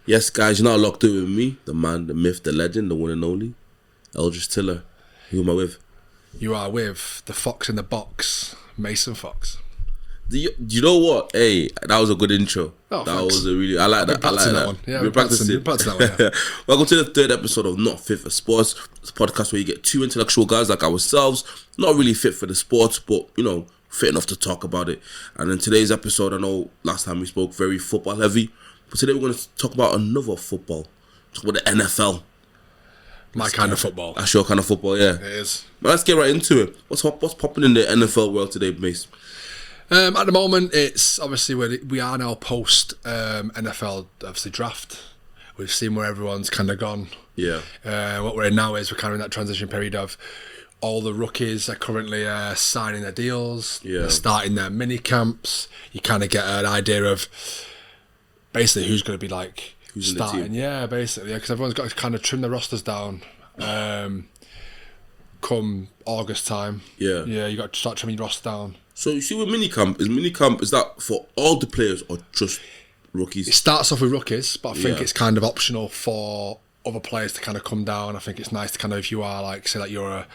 Yes, guys, you're not locked in with me, the man, the myth, the legend, the one and only, Eldridge Tiller. Who am I with? You are with the fox in the box, Mason Fox. Do you know what? Hey, that was a good intro. Oh, that thanks. was a really. I like that. I like that one. Yeah, we're practicing. Practicing that one. Yeah. Welcome to the third episode of Not Fit for Sports. It's a podcast where you get two intellectual guys like ourselves, not really fit for the sports, but fit enough to talk about it. And in today's episode, I know last time we spoke very football heavy, but today we're going to talk about another football. Talk about the NFL. My kind of football. That's your kind of football, yeah. It is. Well, let's get right into it. What's popping in the NFL world today, Mace? At the moment, it's obviously we are now post NFL obviously draft. We've seen where everyone's kind of gone. Yeah. What we're in now is we're kind of in that transition period of all the rookies are currently signing their deals. Yeah. They're starting their mini camps. You kind of get an idea of basically who's going to be like Who's starting. in the team. Yeah, basically, because everyone's got to kind of trim their rosters down. Come August time. Yeah. Yeah, you got to start trimming your roster down. So you see with minicamp, is that for all the players or just rookies? It starts off with rookies, but I think Yeah. it's kind of optional for other players to kind of come down. I think it's nice to kind of, if you are like, say like you're a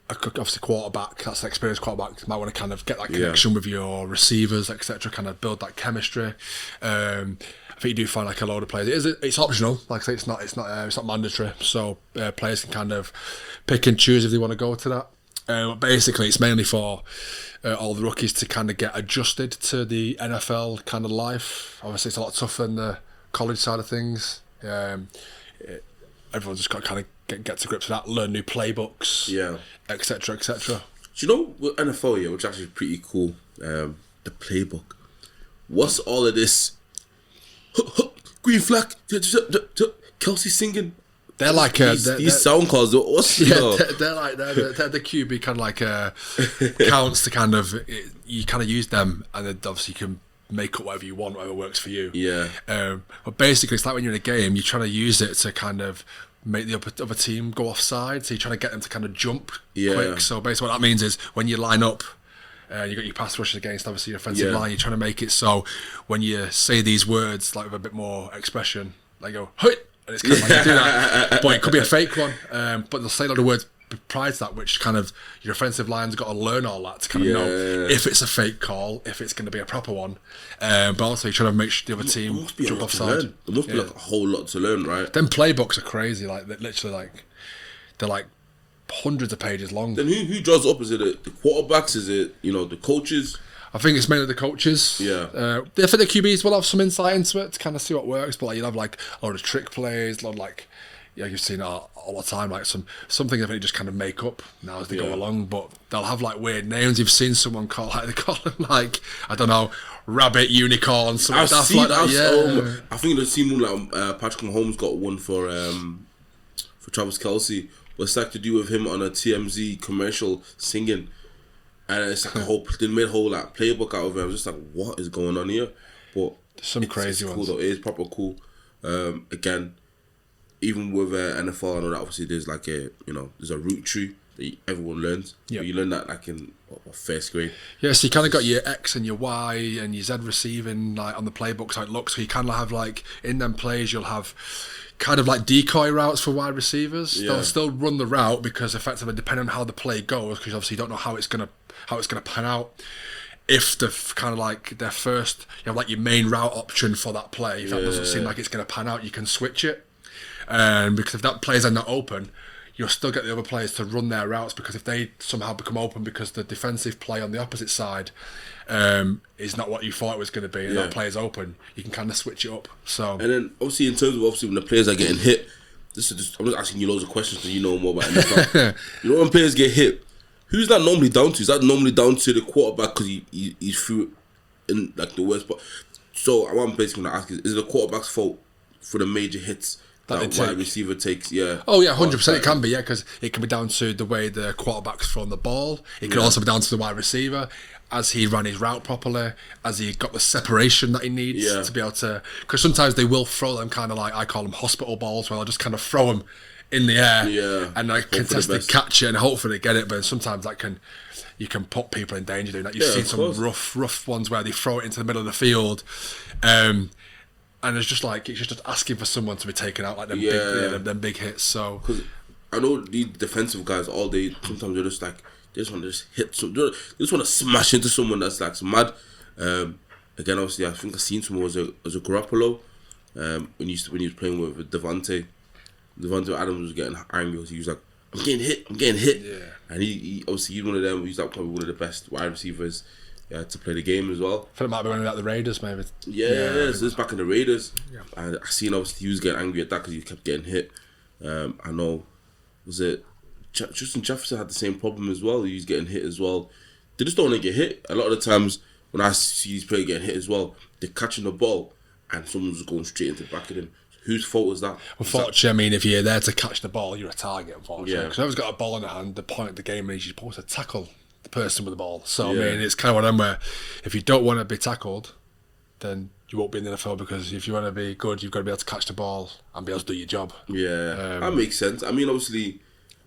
obviously quarterback, that's an experienced quarterback, you might want to kind of get that connection with your receivers, etc., kind of build that chemistry. I think you do find like a load of players. It's optional, like I say, it's not mandatory. So players can kind of pick and choose if they want to go to that. But basically, it's mainly for all the rookies to kind of get adjusted to the NFL kind of life. Obviously, it's a lot tougher than the college side of things. Everyone's just got to kind of get to grips with that, learn new playbooks, etc., etc. Do you know with NFL, which actually is pretty cool, the playbook. What's all of this? Green flag, Kelsey singing. They're like these sound calls. What's they're like they're the QB kind of like counts to kind of you kind of use them, and then obviously you can make up whatever you want, whatever works for you. Yeah. But basically, it's like when you're in a game, you're trying to use it to kind of make the other team go offside. So you're trying to get them to kind of jump quick. So basically, what that means is when you line up. You got your pass rushers against obviously your offensive line. You're trying to make it so when you say these words like with a bit more expression, they go "Hey!" and it's kind of like you do that, but it could be a fake one. But they'll say a lot of words prior to that, which kind of your offensive line's got to learn all that to kind of know if it's a fake call, if it's going to be a proper one. But also you're trying to make sure the other team jump offside. There must be like a whole lot to learn, right? Them playbooks are crazy. Like they're literally like they're like hundreds of pages long. Then who draws up? Is it the quarterbacks? Is it the coaches? I think it's mainly the coaches. Yeah. I think the QBs will have some insight into it to kind of see what works, but like you'll have like a lot of trick plays, a lot of like you've seen it all the time, like some things they just kind of make up now as they go along, but they'll have like weird names. You've seen someone they call them like I don't know, rabbit, unicorn, some stuff like that. I think the team like Patrick Mahomes got one for Travis Kelce. It's like to do with him on a TMZ commercial singing, and it's like they made a whole like playbook out of it. I was just like, what is going on here? But some crazy cool ones. Though. It is proper cool. Again, even with NFL, I know that obviously there's like there's a route tree that everyone learns. Yeah, you learn that like in first grade. Yeah, so you kind of got your X and your Y and your Z receiving like on the playbook how it looks. So you kind of have like in them plays you'll have kind of like decoy routes for wide receivers. Yeah. They'll still run the route because effectively depending on how the play goes, because obviously you don't know how it's gonna pan out. If the kind of like their first, you have like your main route option for that play. If that doesn't seem like it's gonna pan out, you can switch it. Because if that plays are not open, you'll still get the other players to run their routes, because if they somehow become open because the defensive play on the opposite side is not what you thought it was going to be, and that play is open, you can kind of switch it up. So and then obviously in terms of when the players are getting hit, I'm just asking you loads of questions because you know more about NFL. When players get hit, who's that normally down to? Is that normally down to the quarterback because he threw it in like the worst spot? So what I'm basically going to ask is it the quarterback's fault for the major hits that wide receiver takes? Yeah. Oh yeah, 100%. It can be, because it can be down to the way the quarterback's thrown the ball. It can also be down to the wide receiver. As he ran his route properly, as he got the separation that he needs to be able to. Because sometimes they will throw them kind of like, I call them hospital balls, where they'll just kind of throw them in the air and like contested catch it and hopefully get it. But sometimes you can put people in danger doing that. You've seen some rough ones where they throw it into the middle of the field. And it's just asking for someone to be taken out, like them big hits. So because I know these defensive guys all day. Sometimes they're just like they just want to just hit. They just want to smash into someone that's like mad. Again, obviously, I think I seen someone was a Garoppolo when he was playing with Devontae Adams was getting angry. He was like, I'm getting hit. Yeah. And he obviously he's one of them. He's like probably one of the best wide receivers to play the game as well. I think it might be one of the Raiders, maybe. Yeah. So it's back in the Raiders. Yeah. And I seen obviously he was getting angry at that because he kept getting hit. I know, was it Justin Jefferson had the same problem as well. He was getting hit as well. They just don't want to get hit. A lot of the times when I see these players getting hit as well, they're catching the ball and someone's just going straight into the back of them. Whose fault is that? Unfortunately, I mean, if you're there to catch the ball, you're a target, unfortunately. Because whoever's got a ball in their hand, the point of the game is you're supposed to tackle the person with the ball. So, I mean, it's kind of one of them where if you don't want to be tackled, then you won't be in the NFL, because if you want to be good, you've got to be able to catch the ball and be able to do your job. Yeah, that makes sense. I mean, obviously,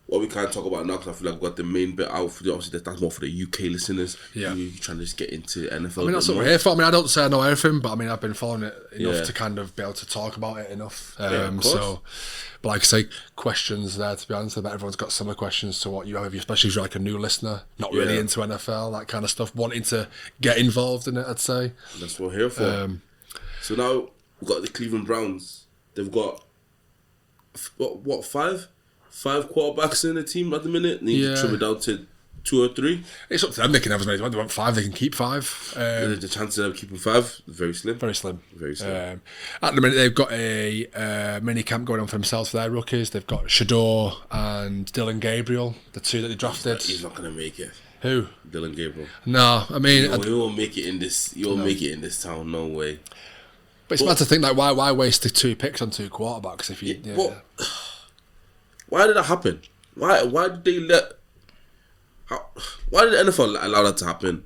what we can't talk about now, because I feel like we've got the main bit out. Obviously, that's more for the UK listeners. Yeah. You're trying to just get into NFL. I mean, that's what we're here for. I mean, I don't say I know everything, but I mean, I've been following it enough to kind of be able to talk about it enough. But like I say, questions there to be answered. But everyone's got similar questions to what you have, especially if you're like a new listener, not really into NFL, that kind of stuff, wanting to get involved in it, I'd say. That's what we're here for. So now we've got the Cleveland Browns. They've got, what, five quarterbacks in the team at the minute. They need to trim it down to 2 or 3. It's up to them. They can have as many as they want. They want 5, they can keep 5. The chances of keeping 5 very slim. Very slim. At the minute, they've got a mini camp going on for themselves for their rookies. They've got Shador and Dylan Gabriel, the 2 that they drafted. He's not going to make it. Who? Dylan Gabriel. No, I mean, he won't make it in this. He won't make it in this town. No way. But it's mad to think, like, why waste the 2 picks on 2 quarterbacks if you? Why did that happen? Why did they let? Why did the NFL allow that to happen?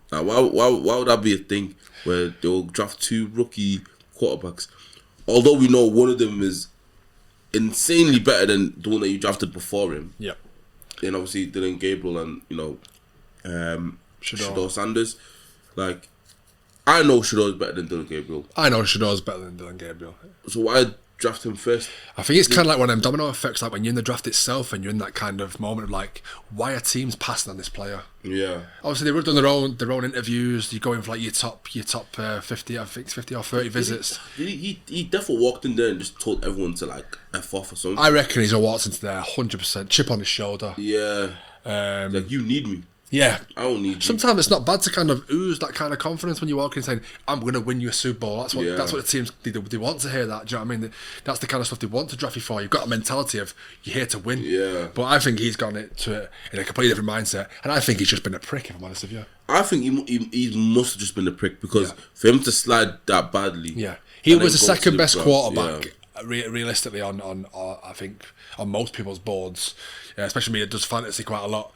Why would that be a thing where they'll draft 2 rookie quarterbacks? Although we know one of them is insanely better than the one that you drafted before him. Yep. Then obviously Dylan Gabriel and Shador Sanders. Like, I know Shador's better than Dylan Gabriel. I know Shador's better than Dylan Gabriel. So why draft him first? I think it's kind of like one of them domino effects, like when you're in the draft itself and you're in that kind of moment of like, why are teams passing on this player? Yeah. Obviously, they would have done their own interviews. You go in for like your top 50, I think 50 or 30 visits. He definitely walked in there and just told everyone to like F off or something. I reckon he's a walked into there 100%, chip on his shoulder. Yeah. Like, you need me. Yeah. I don't need you. Sometimes it's not bad to kind of ooze that kind of confidence when you walk in saying, I'm going to win you a Super Bowl. That's what the teams, they want to hear that. Do you know what I mean? That's the kind of stuff they want to draft you for. You've got a mentality of, you're here to win. Yeah. But I think he's gone it in a completely different mindset. And I think he's just been a prick, if I'm honest with you. I think he must have just been a prick, because for him to slide that badly. Yeah. He was the second best quarterback. Realistically, on I think on most people's boards, especially me that does fantasy quite a lot,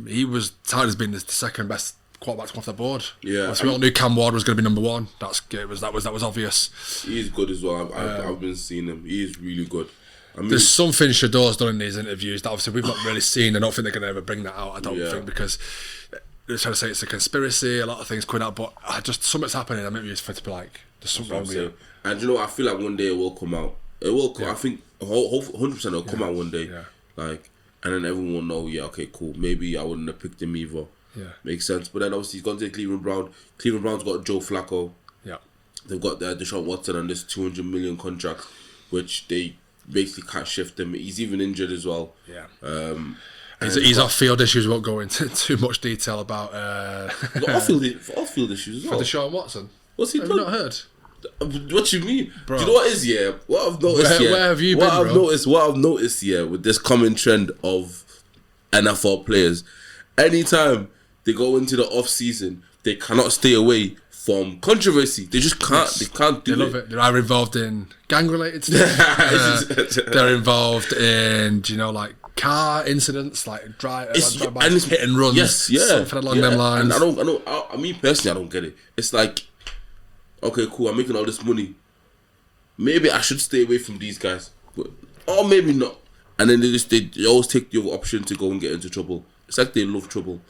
he was touted as being the second best quarterback to come off the board. Yeah, so we all knew Cam Ward was going to be number 1. That was obvious. He's good as well. I've been seeing him. He is really good. I mean, there's something Shador's done in these interviews that obviously we've not really seen. I don't think they're going to ever bring that out. I don't think, because they're trying to say it's a conspiracy. A lot of things coming out, but something's happening. I'm maybe for it to be like, there's something wrong with you. And you know, I feel like one day it will come out. It will come. I think 100% it'll come out one day. Yeah. Like, and then everyone will know. Yeah, okay, cool. Maybe I wouldn't have picked him either. Yeah, makes sense. But then obviously he's gone to the Cleveland Browns. Cleveland Browns got Joe Flacco. Yeah, they've got Deshaun Watson on this $200 million contract, which they basically can't shift him. He's even injured as well. Yeah. He's off field issues. Won't go into too much detail about. Off field issues as well. For Deshaun Watson. What's he done? Have you not heard? What you mean? Bro. Do you know what is what I've noticed where have you been, what I've noticed with this common trend of NFL players, anytime they go into the off season, they cannot stay away from controversy. They just can't. Yes. They can't do it. They love it. They're either involved in gang related stuff. They're involved in like car incidents, like hit and runs. Yes, yeah, something along them lines. And I mean personally, I don't get it. It's like, okay, cool, I'm making all this money. Maybe I should stay away from these guys, or maybe not. And then they always take the other option to go and get into trouble. It's like they love trouble.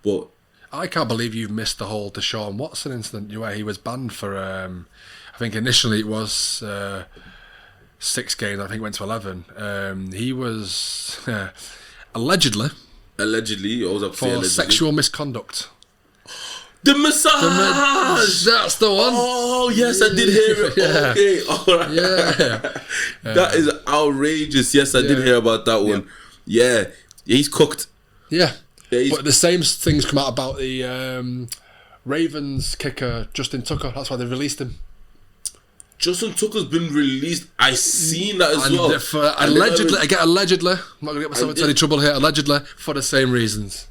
But I can't believe you've missed the whole Deshaun Watson incident where he was banned for, I I think initially it was 6 games. I think it went to 11. He was allegedly I was up for sexual misconduct. The massage. That's the one. Oh yes, I did hear it. Yeah. Okay, all right. Yeah. That is outrageous. Yes, I did hear about that one. Yeah, he's cooked. Yeah. Yeah, But the same things come out about the Ravens kicker Justin Tucker. That's why they released him. Justin Tucker's been released. I seen that as well. Allegedly, I'm not going to get myself into any trouble here. Allegedly, for the same reasons.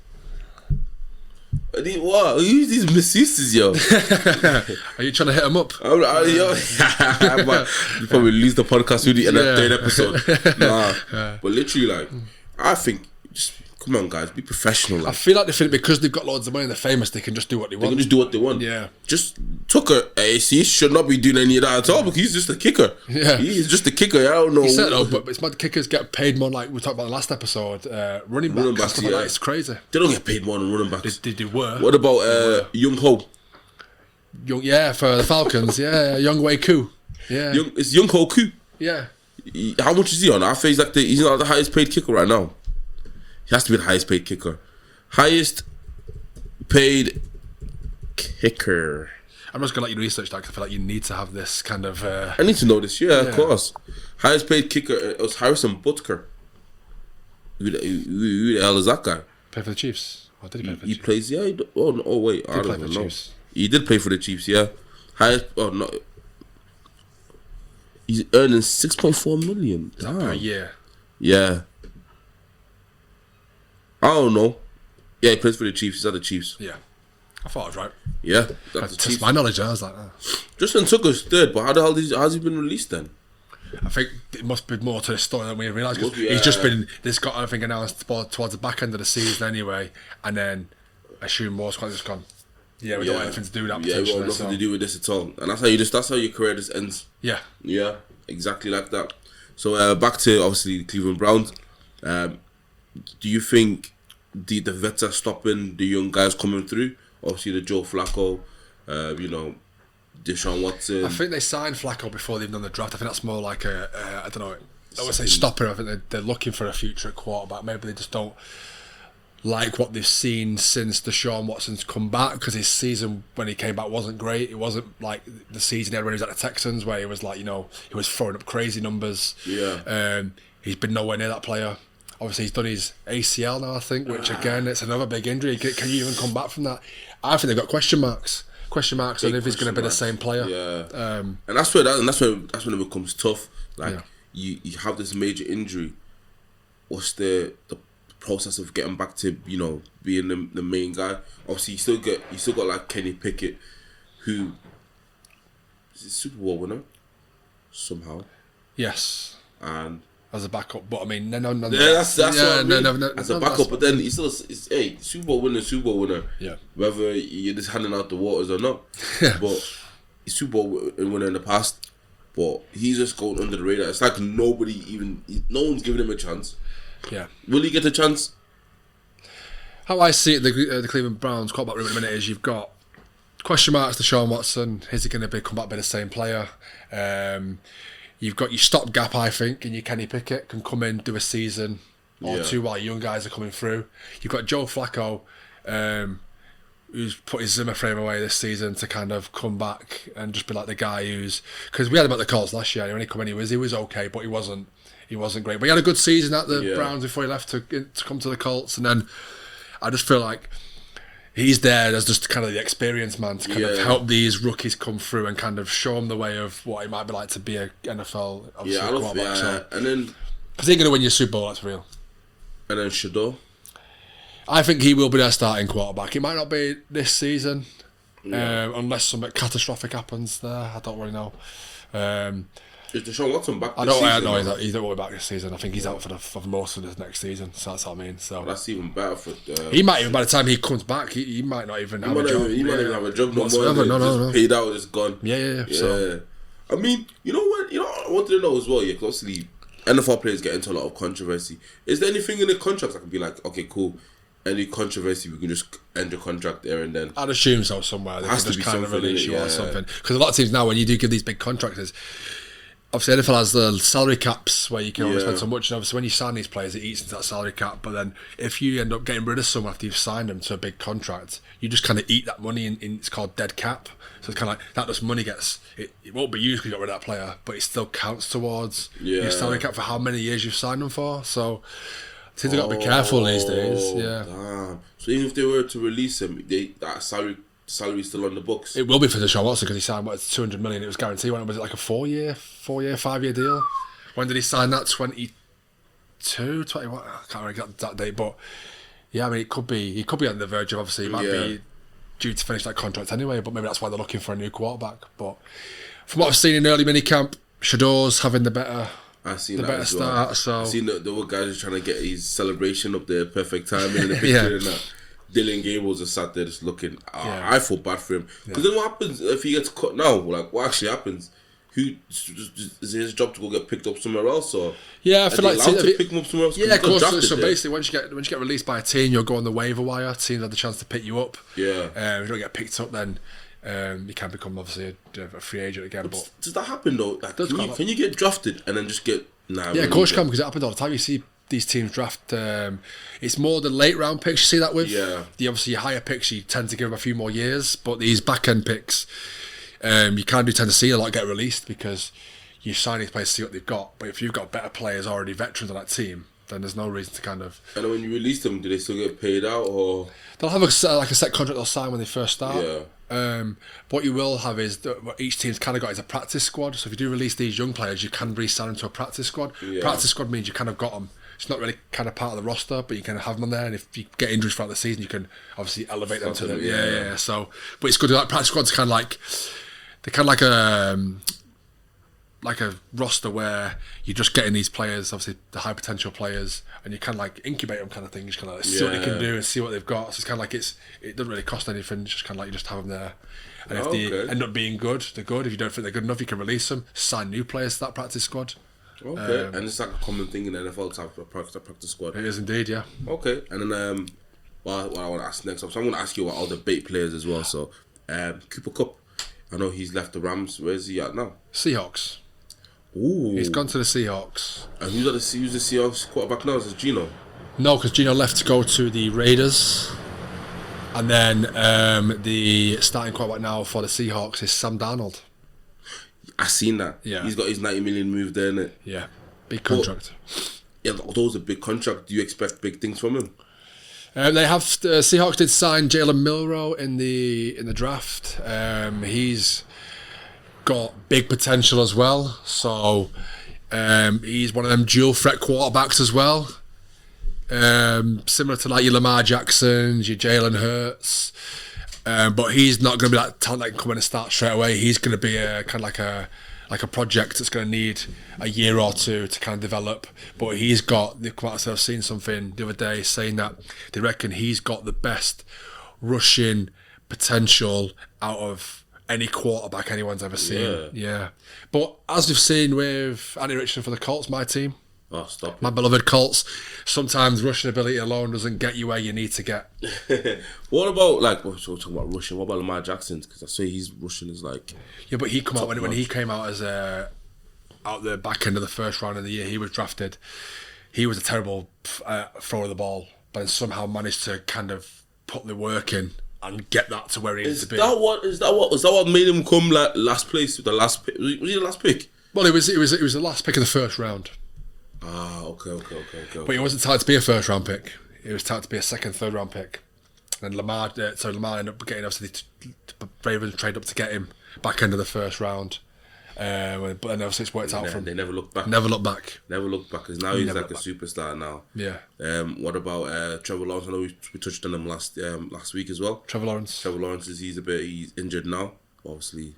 What? Who's these misuses, yo? Are you trying to hit him up? Yo, you probably release the podcast with the third episode. Nah, but literally, like, I think just come on, guys, be professional. Like. I feel like they think because they've got loads of money and they're famous, they can just do what they want. They can just do what they want. Yeah. Just Tucker, he should not be doing any of that at all because he's just a kicker. Yeah. He's just a kicker. I don't know. He said though, but it's mad kickers get paid more. Like we talked about in the last episode, running backs, stuff like that. It's crazy. They don't get paid more than running backs. They were. What about Young Ho? For the Falcons. Young Wei Koo. Yeah. It's Young Ho Koo. Yeah. How much is he on? I feel he's not the highest paid kicker right now. He has to be the highest paid kicker. Highest paid kicker. I'm just gonna let you research that because I feel like you need to have this kind of. I need to know this. Yeah, of course. Highest paid kicker. It was Harrison Butker. Who the hell is that guy? Play for the Chiefs. Or did he play for the Chiefs? He plays. Yeah. Wait. I don't know. He did play for the Chiefs. Yeah. Highest. Oh no. He's earning $6.4 million per year. Yeah. I don't know. Yeah, he plays for the Chiefs. He's at the Chiefs. Yeah. I thought I was right. Yeah. That's my knowledge. I was like, Justin Tucker's third, but how the hell has he been released then? I think it must be more to the story than we realise because he's just been. This got I think announced towards the back end of the season anyway, and then I assume more's quite just gone. Yeah, we don't want anything to do with that. Yeah, we want nothing to do with this at all, and that's how your career just ends. Yeah. Yeah, exactly like that. So back to obviously the Cleveland Browns. Do you think the vets are stopping the young guys coming through? Obviously, the Joe Flacco, Deshaun Watson. I think they signed Flacco before they've done the draft. I think that's more like I don't know. I would say stopper. I think they're looking for a future quarterback. Maybe they just don't like what they've seen since Deshaun Watson's come back because his season when he came back wasn't great. It wasn't like the season he had when he was at the Texans where he was like, he was throwing up crazy numbers. Yeah. He's been nowhere near that player. Obviously, he's done his ACL now, I think, which again, it's another big injury. Can you even come back from that? I think they've got question marks on if he's going to be the same player. Yeah. And that's when it becomes tough. Like you have this major injury. What's the process of getting back to being the main guy? Obviously, you still got like Kenny Pickett, who is a Super Bowl winner somehow. Yes. And as a backup, but I mean, no. Yeah, that's what I mean. No, as a backup, but then he's still Super Bowl winner. Yeah. Whether you're just handing out the waters or not, but he's Super Bowl winner in the past, but he's just going under the radar. It's like no one's giving him a chance. Yeah. Will he get a chance? How I see it, the Cleveland Browns quarterback room at the minute is you've got question marks to Deshaun Watson. Is he going to come back by the same player? You've got your stopgap, I think, and your Kenny Pickett can come in, do a season or two while young guys are coming through. You've got Joe Flacco, who's put his Zimmer frame away this season to kind of come back and just be like the guy because we had him at the Colts last year. When he came in, he was okay, but he wasn't great. But he had a good season at the Browns before he left to come to the Colts, and then I just feel like he's there as just kind of the experienced man to kind of help these rookies come through and kind of show them the way of what it might be like to be a NFL quarterback. And then because they're going to win your Super Bowl, that's real. And then Shador, I think he will be their starting quarterback. It might not be this season, unless something catastrophic happens there. I don't really know. Is Deshaun Watson back this season? I know he's not back this season. I think he's out for most of the next season. So that's what I mean. So that's even better for. He might even by the time he comes back, he might not even have a job. He might even have a job no more. No. Paid out, just gone. Yeah. So. I mean, you know what? I wanted to know as well. Yeah, because obviously NFL players get into a lot of controversy. Is there anything in the contracts that can be like, okay, cool, any controversy, we can just end your contract there and then. I'd assume so somewhere. They Has can to just be kind of something, release you yeah. or something. Because a lot of teams now, when you do give these big contracts, obviously NFL has the salary caps where you can only spend so much. And obviously when you sign these players, it eats into that salary cap. But then if you end up getting rid of someone after you've signed them to a big contract, you just kind of eat that money in it's called dead cap. So it's kind of like that just money gets, it won't be used because you got rid of that player, but it still counts towards your salary cap for how many years you've signed them for. So teams have got to be careful these days. Yeah. Damn. So even if they were to release him, that salary's still on the books. It will be for Deshaun Watson because he signed 200 million. It was guaranteed. When was it like a 5-year deal? When did he sign that? 22, 21? I can't remember that date, but yeah, I mean, he could be on the verge of, obviously, he might be due to finish that contract anyway, but maybe that's why they're looking for a new quarterback. But from what I've seen in early minicamp, Shador's having the better start. So I seen the other guys trying to get his celebration up there, perfect timing in the picture and that. Dylan Gables is sat there just looking. I feel bad for him because then what happens if he gets cut now? Like, what actually happens? Who is it his job to go get picked up somewhere else, or I feel like to pick him up somewhere else? Yeah, of course. So basically, once you get released by a team, you'll go on the waiver wire. Teams have the chance to pick you up. Yeah. If you don't get picked up, then you can become obviously a free agent again. But does that happen though? Like, can you get drafted and then just get? Yeah, of course you can, because it happens all the time. You see these teams draft. It's more the late round picks you see that with. Yeah. Obviously your higher picks you tend to give them a few more years, but these back end picks, you tend to see a lot get released because you sign these players to see what they've got. But if you've got better players already, veterans on that team, then there's no reason to kind of. And when you release them, do they still get paid out, or they'll have a set contract they'll sign when they first start? Yeah. What you will have is that what each team's kind of got is a practice squad. So if you do release these young players, you can re-sign them to a practice squad. Yeah. Practice squad means you kind of got them. It's not really kind of part of the roster, but you can have them on there. And if you get injuries throughout the season, you can obviously elevate them to them. Yeah. So, but it's good. Like practice squad's kind of like like a roster where you're just getting these players, obviously the high potential players, and you kind of like incubate them kind of thing. You just kind of like see what they can do and see what they've got. So it's kind of like it doesn't really cost anything. It's just kind of like you just have them there. And if they end up being good, they're good. If you don't think they're good enough, you can release them, sign new players to that practice squad. Okay, and it's like a common thing in the NFL to have a practice squad. It is indeed, yeah. Okay, and then what I want to ask next up, so I'm going to ask you about all the bait players as well. So, Cooper Kupp, I know he's left the Rams. Where's he at now? Seahawks. Ooh. He's gone to the Seahawks. And who's the Seahawks quarterback now? Is it Geno? No, because Geno left to go to the Raiders. And then the starting quarterback now for the Seahawks is Sam Darnold. I seen that. Yeah. He's got his 90 million move there, innit? Yeah. Big contract. Those are big contract. Do you expect big things from him? They have Seahawks did sign Jalen Milroe in the draft. He's got big potential as well. So he's one of them dual threat quarterbacks as well. Similar to like your Lamar Jacksons, your Jalen Hurts. But he's not going to be that talent that can come in and start straight away. He's going to be kind of like a project that's going to need a year or two to kind of develop. But he's got, I've seen something the other day saying that they reckon he's got the best rushing potential out of any quarterback anyone's ever seen. Yeah. But as we've seen with Andy Richardson for the Colts, my team, oh, stop my beloved Colts, sometimes rushing ability alone doesn't get you where you need to get. What about, like, we're talking about rushing, what about Lamar Jackson? Because I say he's rushing is like... Yeah, but he come out when he came out as out the back end of the first round of the year, he was drafted. He was a terrible thrower of the ball, but then somehow managed to kind of put the work in and get that to where he needs to be. Was that what made him come like last place with the last pick? Was he the last pick? Well, it was the last pick of the first round. Ah, okay. But he wasn't touted to be a first round pick. He was touted to be a second, third round pick. And Lamar ended up getting, obviously, Ravens trade up to get him back end of the first round. But then obviously it's worked out for him. They never looked back. Never looked back. Because now he's like a superstar now. Yeah. What about Trevor Lawrence? I know we touched on him last week as well. Trevor Lawrence, he's injured now. Obviously,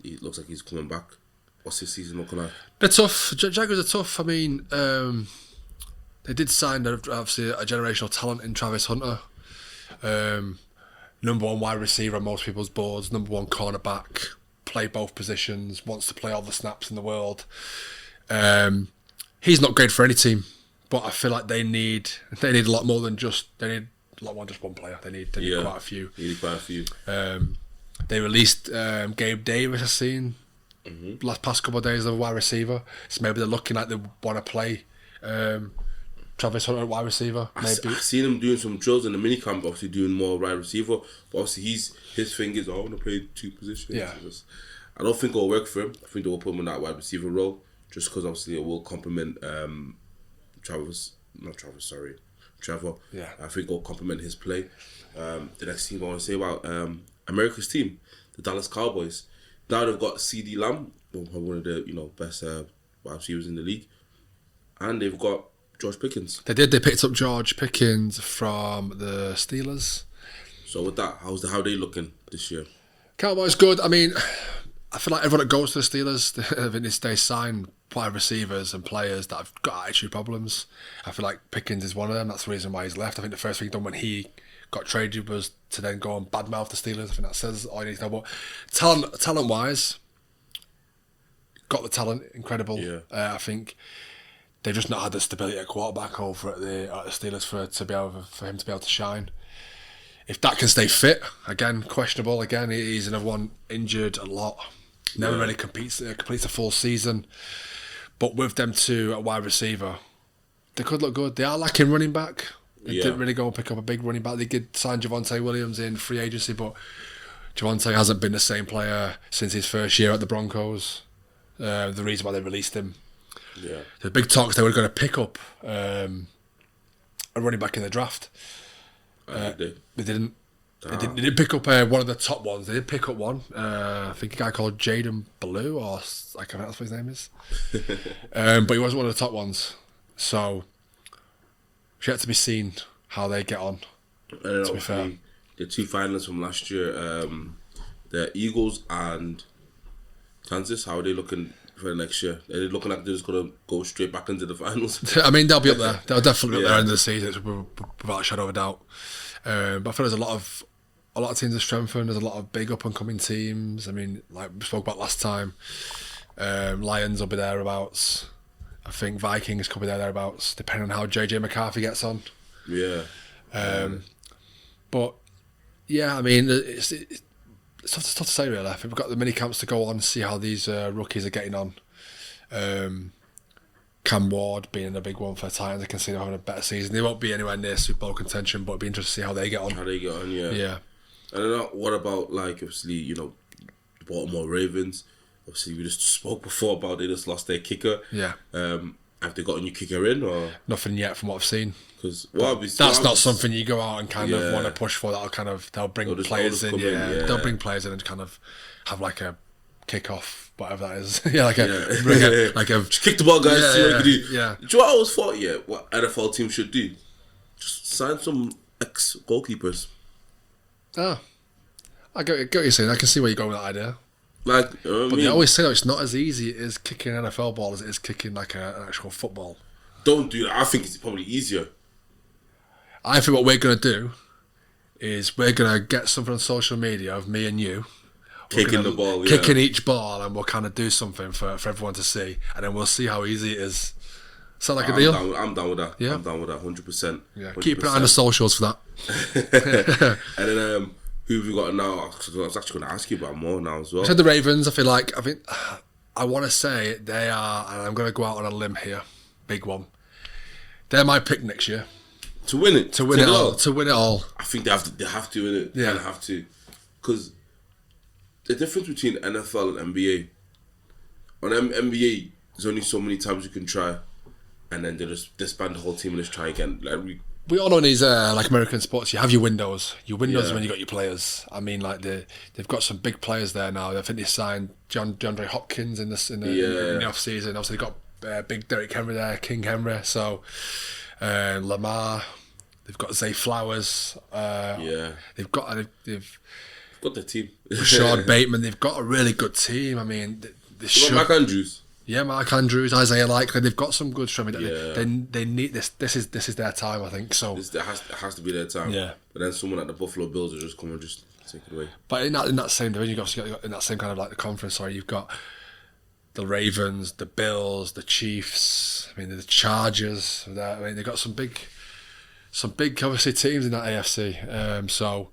he looks like he's coming back. What's his season looking like? They're tough. Jaguars are tough. I mean, they did sign obviously a generational talent in Travis Hunter. Number one wide receiver on most people's boards. Number one cornerback. Play both positions. Wants to play all the snaps in the world. He's not great for any team but I feel like they need a lot more than just one player. They need quite a few. They need quite a few. They released Gabe Davis. I've seen past couple of days of a wide receiver. So maybe they're looking like they want to play Travis Hunter at wide receiver. Maybe I've seen him doing some drills in the minicamp, obviously doing more wide receiver. But obviously his thing is, I want to play 2 positions. Yeah. I don't think it'll work for him. I think they will put him in that wide receiver role just because obviously it will complement Trevor. Yeah. I think it'll complement his play. The next team I want to say about America's team, the Dallas Cowboys. Now they've got CD Lamb, one of the best wide receivers in the league, and they've got George Pickens. They picked up George Pickens from the Steelers. So with that, how are they looking this year? Cowboys good. I mean, I feel like everyone that goes to the Steelers, they sign wide receivers and players that have got attitude problems. I feel like Pickens is one of them. That's the reason why he's left. I think the first thing he done when he got traded was to then go and badmouth the Steelers. I think that says all you need to know. But talent-wise, got the talent, incredible. Yeah. I think they've just not had the stability at quarterback over at the Steelers for him to be able to shine. If that can stay fit, again, questionable. Again, he's another one injured a lot. Never really completes a full season. But with them two at wide receiver, they could look good. They are lacking running back. They didn't really go and pick up a big running back. They did sign Javonte Williams in free agency, but Javonte hasn't been the same player since his first year at the Broncos. The reason why they released him. Yeah. The big talks they were going to pick up a running back in the draft. They didn't. They didn't pick up one of the top ones. They did pick up one. I think a guy called Jaden Blue, or I can't remember what his name is. But he wasn't one of the top ones. So it's yet to be seen how they get on. To be fair, the 2 finalists from last year, the Eagles and Kansas. How are they looking for the next year? Are they looking like they're just gonna go straight back into the finals? I mean, they'll be up there. They'll definitely be up there end of the season, without a shadow of a doubt. But I feel there's a lot of teams are strengthened. There's a lot of big up and coming teams. I mean, like we spoke about last time, Lions will be thereabouts. I think Vikings could be thereabouts, depending on how JJ McCarthy gets on. Yeah. But yeah, I mean, it's tough to say really. I think we've got the mini camps to go on, see how these rookies are getting on. Cam Ward being a big one for the Titans, I can see them having a better season. They won't be anywhere near Super Bowl contention, but it'd be interesting to see how they get on. Yeah. I don't know. What about, like, obviously, the Baltimore Ravens? Obviously, we just spoke before about they just lost their kicker. Yeah. Have they got a new kicker in, or nothing yet from what I've seen? Because that's not something you go out and kind of want to push for. They'll bring players in. They'll bring players in and kind of have like a kick-off, whatever that is. Just kick the ball, guys. See what you can do. Yeah. Do you know what I always thought? What NFL teams should do? Just sign some ex-goalkeepers. Oh, I get what you're saying. I can see where you're going with that idea. But they always say it's not as easy as kicking an NFL ball as it is kicking like an actual football. Don't do that. I think it's probably easier. I think what we're going to do is we're going to get something on social media of me and you kicking the ball, kicking each ball, and we'll kind of do something for everyone to see, and then we'll see how easy it is. Sound like a deal? I'm down with that. Yeah. I'm down with that 100%. Yeah. Keep an eye on the socials for that. And then who have we got now? I was actually going to ask you about more now as well. I said the Ravens. I want to say they are, and I'm going to go out on a limb here, big one. They're my pick next year. To win it? To win it all. To win it all. I think they have to win it. Yeah. They have to. Because the difference between NFL and NBA, on NBA, there's only so many times you can try, and then they just disband the whole team and just try again. We all know in these like American sports, you have your windows. Your windows is when you got your players. I mean, like they've got some big players there now. I think they signed DeAndre Hopkins in the off season. Obviously, they got big Derrick Henry there, King Henry. So Lamar. They've got Zay Flowers. They've got the team. Rashad Bateman. They've got a really good team. I mean, they should. Mark Andrews. Yeah, Mark Andrews, Isaiah Likely. They've got some good strength. They need this. This is their time, I think. So it has to be their time. Yeah. But then someone like the Buffalo Bills will just come and just take it away. But in that same division, you've got in that same kind of like the conference. Sorry, you've got the Ravens, the Bills, the Chiefs. I mean, the Chargers. I mean, they've got some big obviously teams in that AFC. So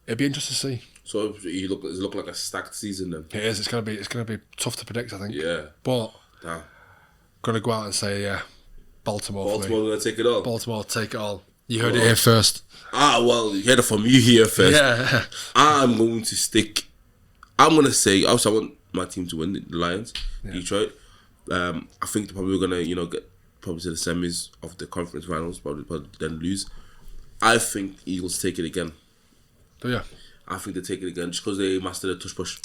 it'd be interesting to see. So it's looking like a stacked season then. It is. It's gonna be tough to predict, I think. Yeah. But gonna go out and say, Baltimore. Baltimore gonna take it all. Baltimore take it all. You heard it here first. Well, you heard it from you here first. Yeah. I'm going to stick. I'm gonna say. Also, I want my team to win, the Lions, Detroit. I think they're probably gonna, get probably to the semis of the conference finals, probably then lose. I think Eagles take it again. Oh yeah. I think they take it again just because they mastered the touch push.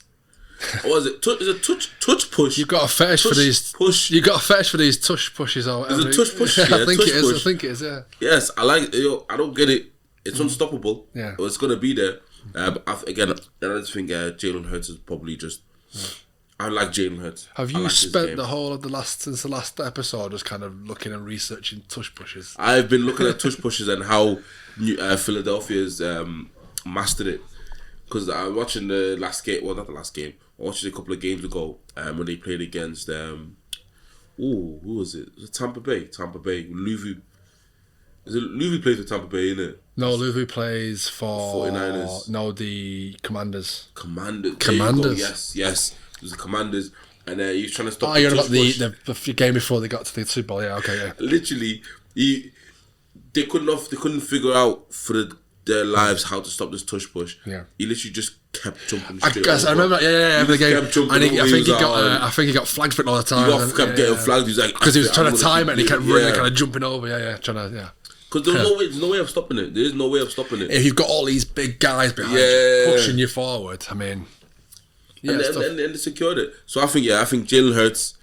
What is it? Is it touch push? You've got a fetish for these push. You got a fetish for these touch pushes. Or is it touch push? I Yeah, think touch it is. push. I think it is. Yeah. Yes, I like it. I don't get it. It's unstoppable. Yeah. It's gonna be there. But I just think Jalen Hurts is probably just. I like Jalen Hurts. Have you spent the whole of since the last episode just kind of looking and researching touch pushes? I've been looking at touch pushes and how Philadelphia's mastered it. Because I'm watching the last game. Well, not the last game. I watched it a couple of games ago when they played against. Who was it? Was it Tampa Bay? Tampa Bay. Louvu. Louvu plays for Tampa Bay, innit? No, Louvu plays for 49ers. No, the Commanders. Commanders. Yes. It was the Commanders. And he was trying to stop. Oh, you're about the game before they got to the Super Bowl. Yeah, okay, yeah. Literally, they couldn't figure out for their lives how to stop this touch push. Yeah. He literally just kept jumping I remember, the game. Kept jumping And I think he got flagged for it all the time. He kept getting flagged. He was like, because he was trying to time it and he kept running, kind of jumping over. Because there's no way of stopping it. There is no way of stopping it. If you've got all these big guys behind you pushing you forward, I mean, and they secured it. So I think Jalen Hurts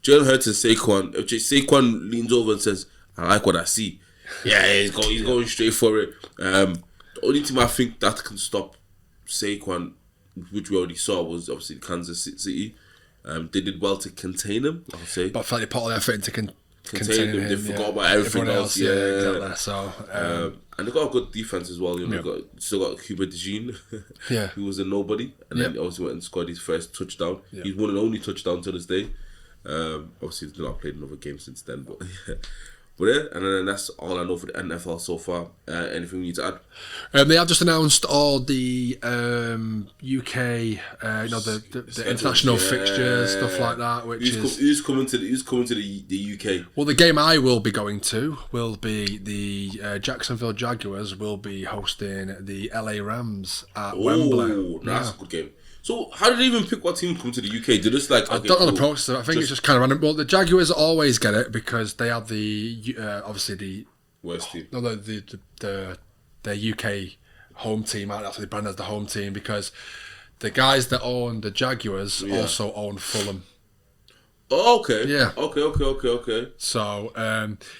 and Saquon. If Saquon leans over and says, "I like what I see," he's going straight for it. The only team I think that can stop Saquon, which we already saw, was obviously Kansas City. They did well to contain him, I would say. But I felt like they put all their effort into contain him. They forgot about everything else. Yeah, exactly. So, and they got a good defense as well. Still got Hubert DeJean, who was a nobody, and then he also went and scored his first touchdown. Yeah. He's won and only touchdown to this day. Obviously, he's not played another game since then, but and then that's all I know for the NFL so far. Anything we need to add? They have just announced all the UK, the international fixtures, stuff like that. Who's coming to the UK? Well, the game I will be going to will be the Jacksonville Jaguars will be hosting the LA Rams at Wembley. That's a good game. So, how did they even pick what team to come to the UK? Did this I don't know the process. I think it's just kind of random. Well, the Jaguars always get it because they have the obviously the worst team. No, their UK home team. That's what they brand as the home team because the guys that own the Jaguars also own Fulham. Oh, okay. Yeah. Okay. So,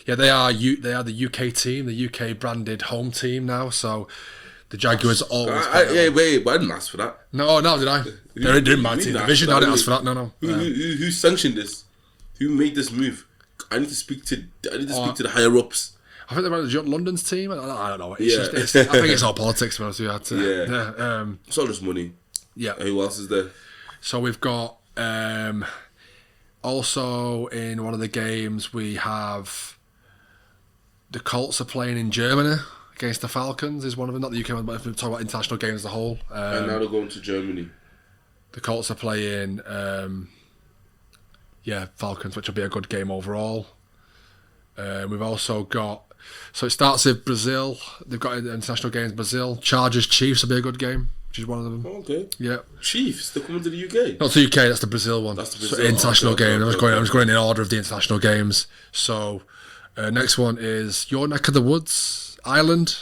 they are the UK team, the UK branded home team now. So. The Jaguars always. Wait, but I didn't ask for that. No, did I? They didn't my team division. I didn't ask for that. No. Who sanctioned this? Who made this move? I need to speak to the higher ups. I think they're on London's team. I don't know. I think it's all politics. To be honest with you. It's all just money. Yeah. Who else is there? So we've got also in one of the games we have the Colts are playing in Germany. Against the Falcons is one of them, not the UK one, but if we talk about international games as a whole. And now they're going to Germany. The Colts are playing, Falcons, which will be a good game overall. We've also got, so it starts with Brazil. They've got international games, Brazil. Chargers Chiefs will be a good game, which is one of them. Okay. Yeah. Chiefs, they're coming to the UK? Not to the UK, that's the Brazil one. That's the Brazil. So international game. I'm just going in order of the international games. So, next one is your neck of the woods. Ireland,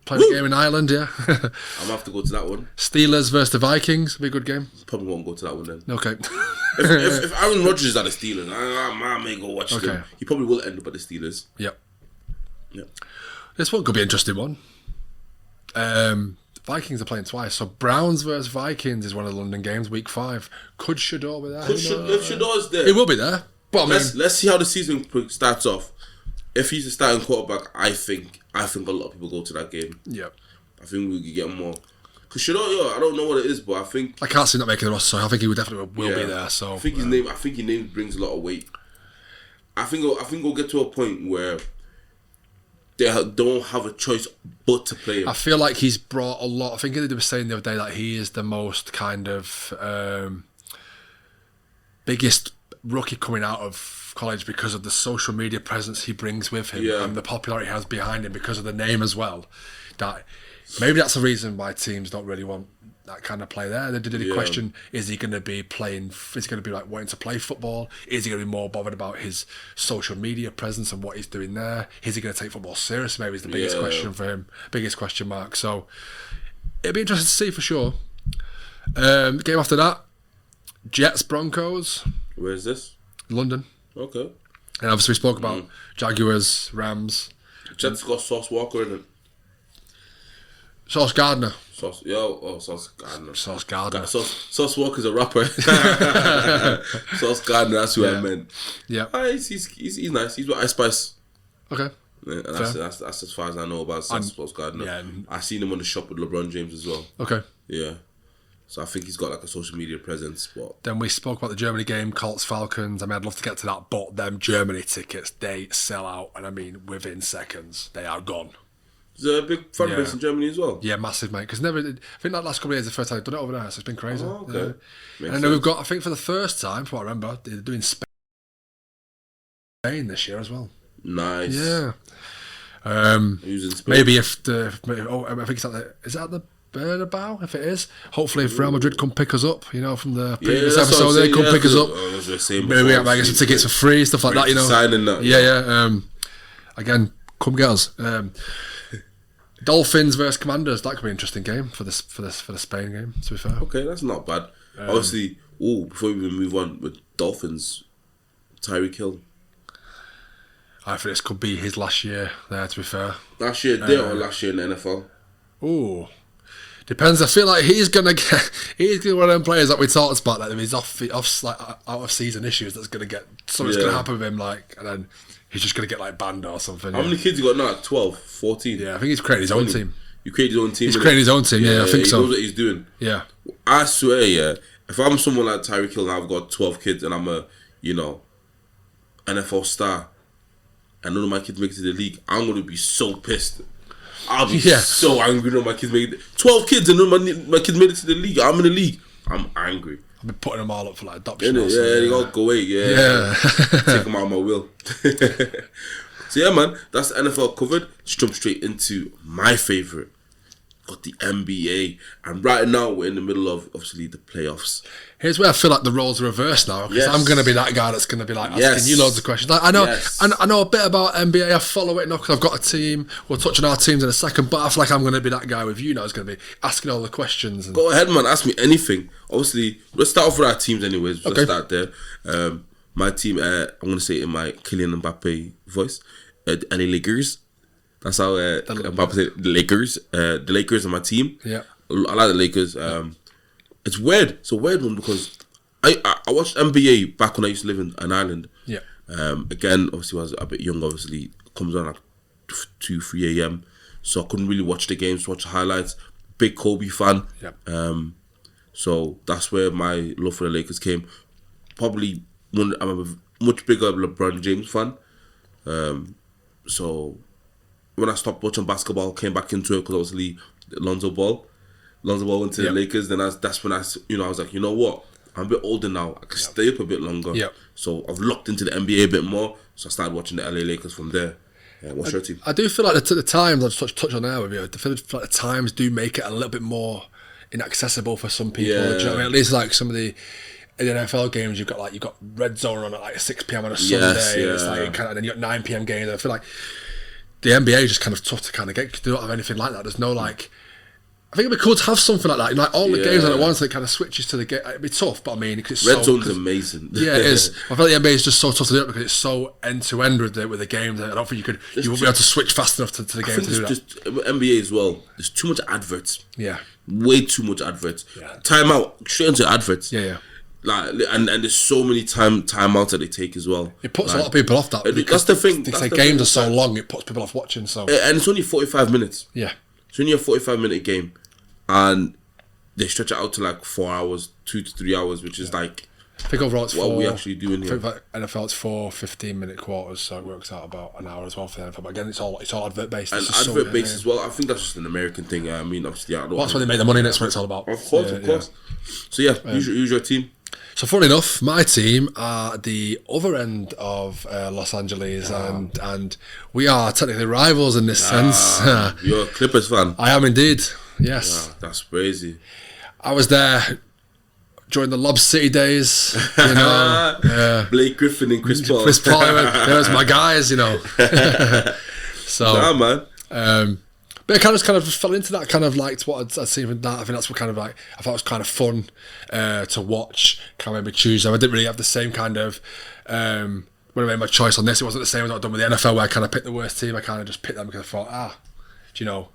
playing a game in Ireland, yeah. I'm going to have to go to that one. Steelers versus the Vikings, be a good game. Probably won't go to that one then. Okay. if Aaron Rodgers is at the Steelers, I may go watch them. He probably will end up at the Steelers. Yep. This one could be an interesting one. Vikings are playing twice, so Browns versus Vikings is one of the London games, week 5. Could Shador be there? If Shador's there, it will be there. But let's see how the season starts off. If he's a starting quarterback, I think a lot of people go to that game. Yep. I think we could get more. Because I don't know what it is, but I think I can't see him not making the roster, so I think he would definitely will be there. So I think his name brings a lot of weight. I think we'll get to a point where they don't have a choice but to play him. I feel like he's brought a lot. I think they were saying the other day that he is the most kind of biggest rookie coming out of college because of the social media presence he brings with him and the popularity he has behind him because of the name as well. That maybe that's the reason why teams don't really want that kind of play there. They did a question: is he going to be playing? Is he going to be like wanting to play football? Is he going to be more bothered about his social media presence and what he's doing there? Is he going to take football seriously? Maybe is the biggest question for him. Biggest question mark. So it'd be interesting to see for sure. Game after that, Jets Broncos. Where is this? London. Okay. And obviously we spoke about Jaguars, Rams. Jets got Sauce Walker in it. Sauce Gardner. Sauce Gardner. Sauce Gardner. Sauce Walker's a rapper. Sauce Gardner, that's who I meant. Yeah. He's nice. He's with Ice Spice. Okay. Yeah, that's as far as I know about Sauce Gardner. Yeah. I seen him on the shop with LeBron James as well. Okay. Yeah. So I think he's got like a social media presence. But then we spoke about the Germany game, Colts Falcons. I mean, I'd love to get to that, but them Germany tickets, they sell out, and I mean within seconds they are gone. There's a big fan base in Germany as well. Yeah, massive, mate. Because I think that last couple of years, the first time I've done it over there, so it's been crazy. Oh, okay. And then we've got, I think for the first time, from what I remember, they're doing Spain this year as well. Nice. Yeah. Who's in Spain? Maybe if I think it's is that the Bernabeu? If it is, hopefully if Real Madrid come pick us up, from the previous episode, they come pick us up. Maybe we get some tickets for free, stuff like that. Signing that. Yeah. Again, come get us. Dolphins versus Commanders. That could be an interesting game for the Spain game. To be fair. Okay, that's not bad. Obviously, before we even move on with Dolphins, Tyreek Hill. I think this could be his last year there. To be fair. Last year there or last year in the NFL? Oh. Depends. I feel like he's gonna be one of them players that we talked about. Like he's off like out of season issues. That's gonna get something's gonna happen with him. Like, and then he's just gonna get like banned or something. How many kids you got now? Like 12, 14? Yeah, I think he's created his own team. You created his own team. He's created his own team. Yeah, I think so. He knows what he's doing. Yeah. I swear, if I'm someone like Tyreek Hill and I've got 12 kids and I'm a NFL star, and none of my kids make it to the league, I'm gonna be so pissed. I'll be so angry when my kids made it. 12 kids and none of my kids made it to the league. I'm in the league. I'm angry. I've been putting them all up for like adoption. They all go away. Yeah. Take them out of my will. So yeah, man, that's the NFL covered. Let's jump straight into my favourite. Got the NBA. And right now we're in the middle of, obviously, the playoffs. Here's where I feel like the roles are reversed now. Because I'm going to be that guy that's going to be like asking you loads of questions. Like, I know a bit about NBA. I follow it enough because I've got a team. We'll touch on our teams in a second. But I feel like I'm going to be that guy with you now. Who's going to be asking all the questions. Go ahead, man. Ask me anything. Obviously, let's start off with our teams anyways. Let's start there. My team, I'm going to say it in my Kylian Mbappe voice. LA Lakers. That's how Mbappe said the Lakers. The Lakers are my team. Yeah. I like the Lakers. It's weird. It's a weird one because I watched NBA back when I used to live in an island. Yeah. Again, obviously, when I was a bit young, obviously, it comes on at 2, 3 a.m. So I couldn't really watch the games, watch the highlights. Big Kobe fan. Yeah. So that's where my love for the Lakers came. Probably I'm a much bigger LeBron James fan. So when I stopped watching basketball, came back into it because obviously Lonzo Ball went to the Lakers. Then that's when I was like, you know what? I'm a bit older now. I can stay up a bit longer. Yep. So I've locked into the NBA a bit more. So I started watching the LA Lakers from there. What's your team? I do feel like the times, I'll just touch on there with you, I feel like the times do make it a little bit more inaccessible for some people. Yeah. Do you know what I mean? At least like some of the NFL games, you've got red zone on at like 6 p.m. on a Sunday. It's like and then you got 9 p.m. games. I feel like the NBA is just kind of tough to kind of get. They don't have anything like that. There's no like. I think it'd be cool to have something like that. Like all the games on at once, it kind of switches to the game. It'd be tough, but I mean, it's red zone's amazing. Yeah, it is. I feel like the NBA is just so tough to do it because it's so end to end with the games. I don't think you won't be able to switch fast enough to the game to do that. Just NBA as well. There's too much adverts. Yeah, way too much adverts. Yeah. Timeout straight into adverts. Yeah. Like and there's so many timeouts that they take as well. It puts a lot of people off that. That's the thing. They say games are so long, it puts people off watching. So and it's only 45 minutes. Yeah, it's only a 45-minute game, and they stretch it out to like 4 hours, 2 to 3 hours, which is like. I think overall it's what four. we actually doing here. I think for NFL it's 4 15-minute quarters, so it works out about an hour as well for the NFL. But again, it's all advert based. And advert based as well. I think that's just an American thing. I mean, obviously, that's when they make the money. That's what it's all about. Of course. So yeah, use your team. So funny enough, my team are the other end of Los Angeles, and we are technically rivals in this sense. You're a Clippers fan. I am indeed. Yes, that's crazy. I was there during the Lob City days, you know. Blake Griffin and Chris Paul. There's my guys, you know. So, man. But I kind of just fell into that, kind of liked what I'd seen from that. I think that's what kind of like, I thought it was kind of fun to watch, kind of maybe choose them. I didn't really have the same kind of, when I made my choice on this, it wasn't the same as what I'd done with the NFL where I kind of picked the worst team. I kind of just picked them because I thought, do you know,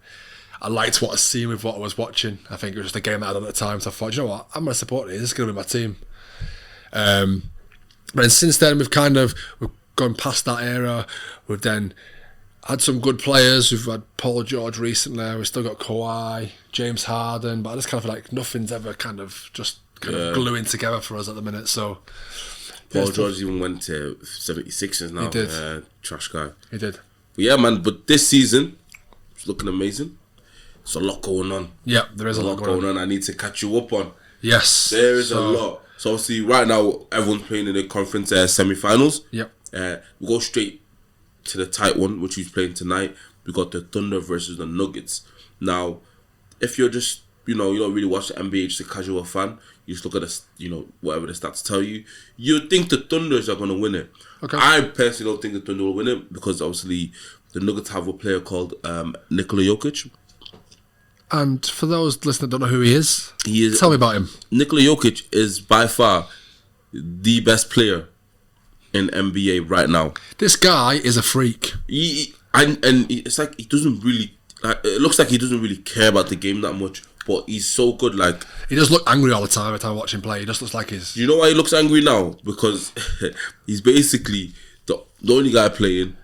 I liked what I seen with what I was watching. I think it was just a game that I had on at the time, so I thought, you know what, I'm going to support this. This is going to be my team. But since then, we've gone past that era. We've then had some good players. We've had Paul George recently. We've still got Kawhi, James Harden, but I just kind of feel like nothing's ever kind of gluing together for us at the minute. So Paul George even went to 76ers now. He did. Trash guy. He did. But yeah, man. But this season, it's looking amazing. There's a lot going on. Yeah, there is a lot going on. I need to catch you up on. Yes. There is a lot. So obviously right now, everyone's playing in the conference semi-finals. Yep. We go straight to the tight one, which he's playing tonight. We got the Thunder versus the Nuggets. Now, if you're just, you don't really watch the NBA, just a casual fan, you just look at the, whatever the stats tell you, you think the Thunders are going to win it. Okay. I personally don't think the Thunder will win it because obviously the Nuggets have a player called Nikola Jokic. And for those listeners that don't know who he is, tell me about him. Nikola Jokic is by far the best player in NBA right now. This guy is a freak. It's like he doesn't really. It looks like he doesn't really care about the game that much, but he's so good. Like he does look angry all the time. Every time I watch him play, he just looks like he's. Do you know why he looks angry now? Because he's basically the only guy playing.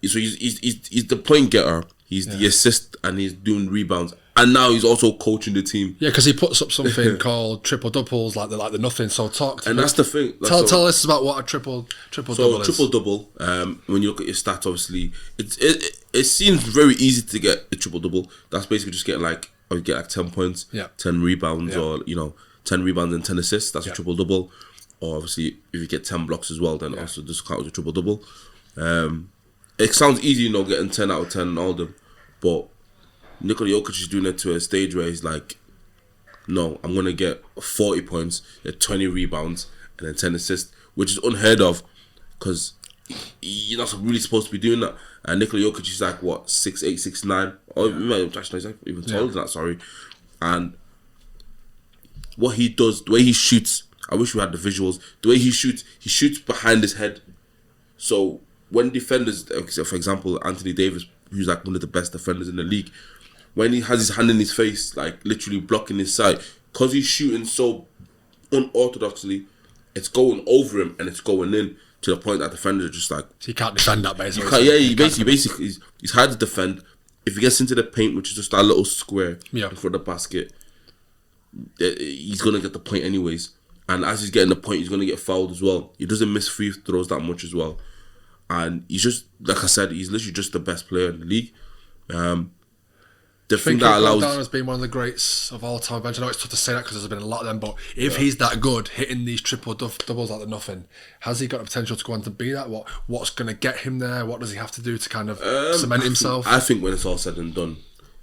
So he's the point getter. He's the assist and he's doing rebounds. And now he's also coaching the team. Yeah, because he puts up something called triple doubles, like the nothing. So talk to me. And that's the thing. Tell us about what a triple double is. So triple double. When you look at your stats, obviously, it seems very easy to get a triple double. That's basically just getting like 10 points, 10 rebounds, or 10 rebounds and 10 assists. That's a triple double. Or obviously, if you get 10 blocks as well, then also this counts as a triple double. It sounds easy, getting 10 out of 10 and all them, but Nikola Jokic is doing it to a stage where he's like, no, I'm going to get 40 points, 20 rebounds, and then 10 assists, which is unheard of because you're not really supposed to be doing that. And Nikola Jokic is like, 6'8", 6'9", or actually, he's even taller than that, sorry. And what he does, the way he shoots, I wish we had the visuals, the way he shoots behind his head. So when defenders, for example, Anthony Davis, who's like one of the best defenders in the league, when he has his hand in his face, like literally blocking his sight, because he's shooting so unorthodoxly, it's going over him and it's going in to the point that defenders are just like... So you can't defend that, basically. He's hard to defend. If he gets into the paint, which is just that little square in front of the basket, he's going to get the point anyways. And as he's getting the point, he's going to get fouled as well. He doesn't miss free throws that much as well. And he's just, like I said, he's literally just the best player in the league. The thing that allows... down as being one of the greats of all time. I know it's tough to say that because there's been a lot of them, but if he's that good, hitting these triple doubles out of nothing, has he got the potential to go on to be that? What's going to get him there? What does he have to do to kind of cement himself? I think when it's all said and done,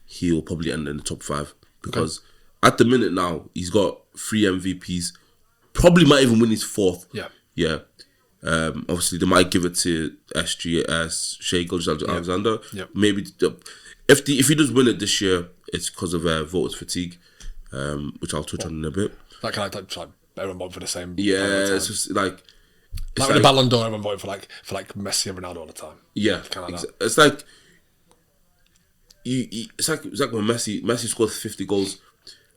he'll probably end in the top 5 because at the minute now, he's got 3 MVPs. Probably might even win his 4th. Yeah. Obviously, they might give it to SGS, Shai Gilgeous-Alexander. Maybe if he does win it this year, it's because of voters' fatigue, which I'll touch on in a bit. Like everyone voting for the same. Yeah, it's just like with the Ballon d'Or, everyone voting for like Messi and Ronaldo all the time. Yeah, it's like it's like when Messi scores 50 goals.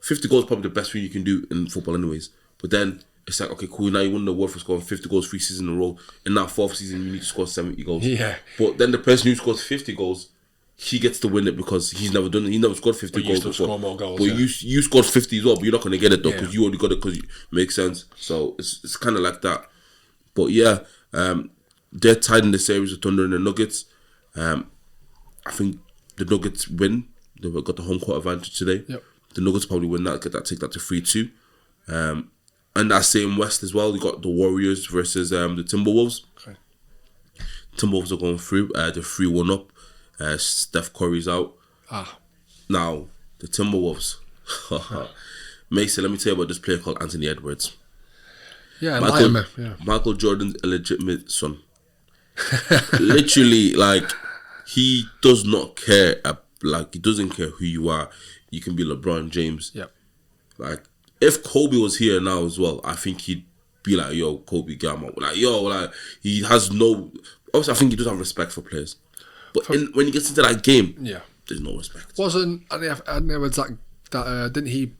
50 goals is probably the best thing you can do in football, anyways. But then it's like, okay, cool, now you won the award for scoring 50 goals 3 seasons in a row. In that 4th season, you need to score 70 goals. Yeah. But then the person who scores 50 goals, he gets to win it because he's never done it. He never scored 50 goals before. Score more goals, but you scored 50 as well, but you're not going to get it though because you already got it because it makes sense. So it's kind of like that. But yeah, they're tied in the series with Thunder and the Nuggets. I think the Nuggets win. They've got the home court advantage today. Yep. The Nuggets probably win that, take that to 3-2. And that same West as well, you got the Warriors versus the Timberwolves. Okay. Timberwolves are going through. They're 3-1 up. Steph Curry's out. Now, the Timberwolves. Mason, let me tell you about this player called Anthony Edwards. Yeah, Michael Jordan's illegitimate son. Literally, like, he does not care. Like, he doesn't care who you are. You can be LeBron James. Yep. Like, if Kobe was here now as well, I think he'd be like, yo, Kobe, get him out. Like, yo, like, he has no... Obviously, I think he does have respect for players. But when he gets into that game, there's no respect. Wasn't Anthony Edwards didn't he...